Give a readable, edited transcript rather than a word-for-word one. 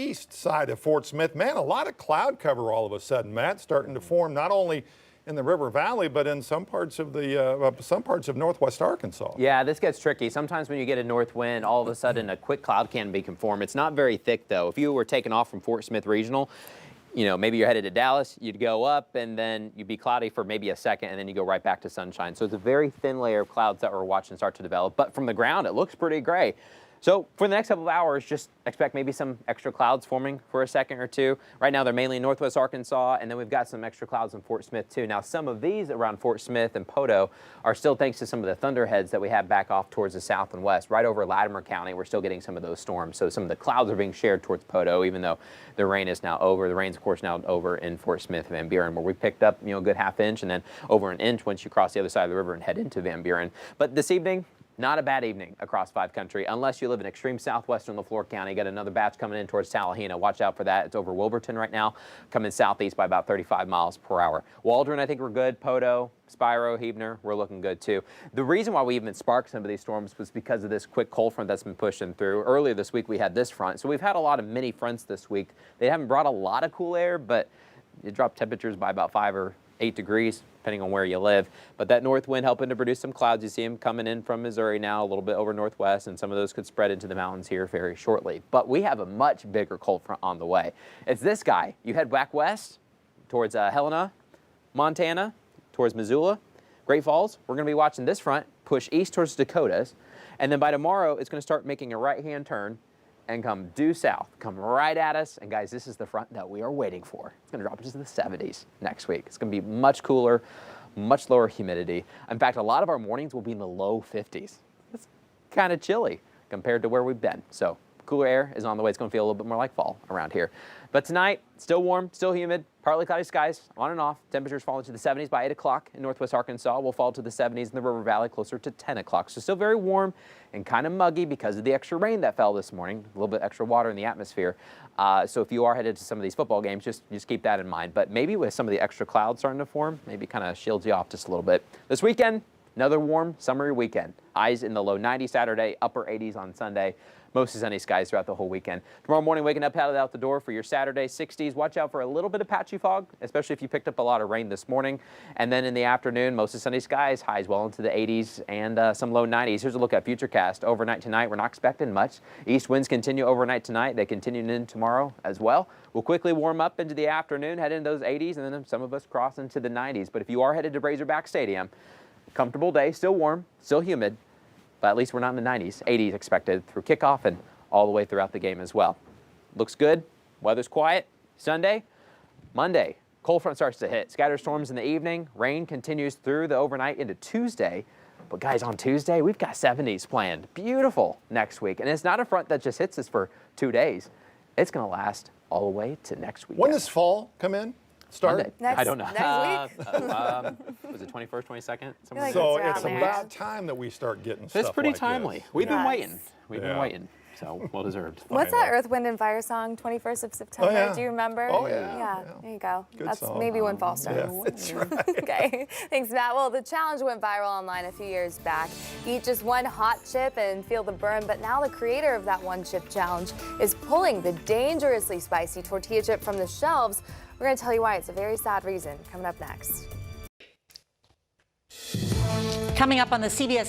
east side of Fort Smith. Man, a lot of cloud cover all of a sudden, Matt, starting to form not only in the River Valley, but in some parts of northwest Arkansas. Yeah, this gets tricky. Sometimes when you get a north wind, all of a sudden a quick cloud can be formed. It's not very thick, though. If you were taking off from Fort Smith Regional, you know, maybe you're headed to Dallas, you'd go up and then you'd be cloudy for maybe a second and then you go right back to sunshine. So it's a very thin layer of clouds that we're watching start to develop. But from the ground, it looks pretty gray. So for the next couple of hours, just expect maybe some extra clouds forming for a second or two. Right now, they're mainly in northwest Arkansas, and then we've got some extra clouds in Fort Smith, too. Now, some of these around Fort Smith and Poteau are still thanks to some of the thunderheads that we have back off towards the south and west. Right over Latimer County, we're still getting some of those storms. So some of the clouds are being shared towards Poteau, even though the rain is now over. The rain's, of course, now over in Fort Smith, Van Buren, where we picked up, a good half inch, and then over an inch once you cross the other side of the river and head into Van Buren. But this evening, not a bad evening across 5 country, unless you live in extreme southwestern LaFleur County. Got another batch coming in towards Talahena. Watch out for that. It's over Wilburton right now, coming southeast by about 35 miles per hour. Waldron, I think we're good. Poteau, Spiro, Huebner, we're looking good too. The reason why we even sparked some of these storms was because of this quick cold front that's been pushing through. Earlier this week, we had this front. So we've had a lot of mini fronts this week. They haven't brought a lot of cool air, but it dropped temperatures by about 5 or 8 degrees, depending on where you live. But that north wind helping to produce some clouds. You see them coming in from Missouri now, a little bit over northwest, and some of those could spread into the mountains here very shortly. But we have a much bigger cold front on the way. It's this guy. You head back west towards Helena, Montana, towards Missoula, Great Falls. We're going to be watching this front push east towards Dakotas. And then by tomorrow, it's going to start making a right-hand turn and come due south, come right at us. And guys, this is the front that we are waiting for. It's gonna drop into the 70s next week. It's gonna be much cooler, much lower humidity. In fact, a lot of our mornings will be in the low 50s. It's kind of chilly compared to where we've been. So cooler air is on the way. It's gonna feel a little bit more like fall around here. But tonight, still warm, still humid, partly cloudy skies, on and off. Temperatures fall into the 70s by 8 o'clock in northwest Arkansas. We'll fall to the 70s in the River Valley closer to 10 o'clock. So still very warm and kind of muggy because of the extra rain that fell this morning, a little bit extra water in the atmosphere. So if you are headed to some of these football games, just keep that in mind. But maybe with some of the extra clouds starting to form, maybe kind of shields you off just a little bit. This weekend, another warm summery weekend. Highs in the low 90s Saturday, upper 80s on Sunday. Mostly sunny skies throughout the whole weekend. Tomorrow morning, waking up, headed out the door for your Saturday 60s. Watch out for a little bit of patchy fog, especially if you picked up a lot of rain this morning. And then in the afternoon, mostly sunny skies, highs well into the 80s and some low 90s. Here's a look at Futurecast. Overnight tonight, we're not expecting much. East winds continue overnight tonight. They continue in tomorrow as well. We'll quickly warm up into the afternoon, head into those 80s, and then some of us cross into the 90s. But if you are headed to Razorback Stadium, comfortable day, still warm, still humid. But at least we're not in the 90s. 80s expected through kickoff and all the way throughout the game as well. Looks good. Weather's quiet. Sunday, Monday, cold front starts to hit. Scattered storms in the evening. Rain continues through the overnight into Tuesday. But guys, on Tuesday, we've got 70s planned. Beautiful next week. And it's not a front that just hits us for 2 days. It's going to last all the way to next week. When does fall come in? Start? I don't know. Next week? Was it 21st, 22nd? Like So it's it's around about time that we start getting stuff It's pretty like timely. this. We've been Yes. waiting. We've been waiting. So well deserved. What's that Earth, Wind, and Fire song, 21st of September? Oh, yeah. Do you remember? Oh, yeah. Yeah, there you go. Good That's song. maybe when fall starts. Yeah, that's right. Okay, thanks, Matt. Well, the challenge went viral online a few years back. Eat just one hot chip and feel the burn, but now the creator of that one chip challenge is pulling the dangerously spicy tortilla chip from the shelves. We're going to tell you why. It's a very sad reason. Coming up next. Coming up on the CBS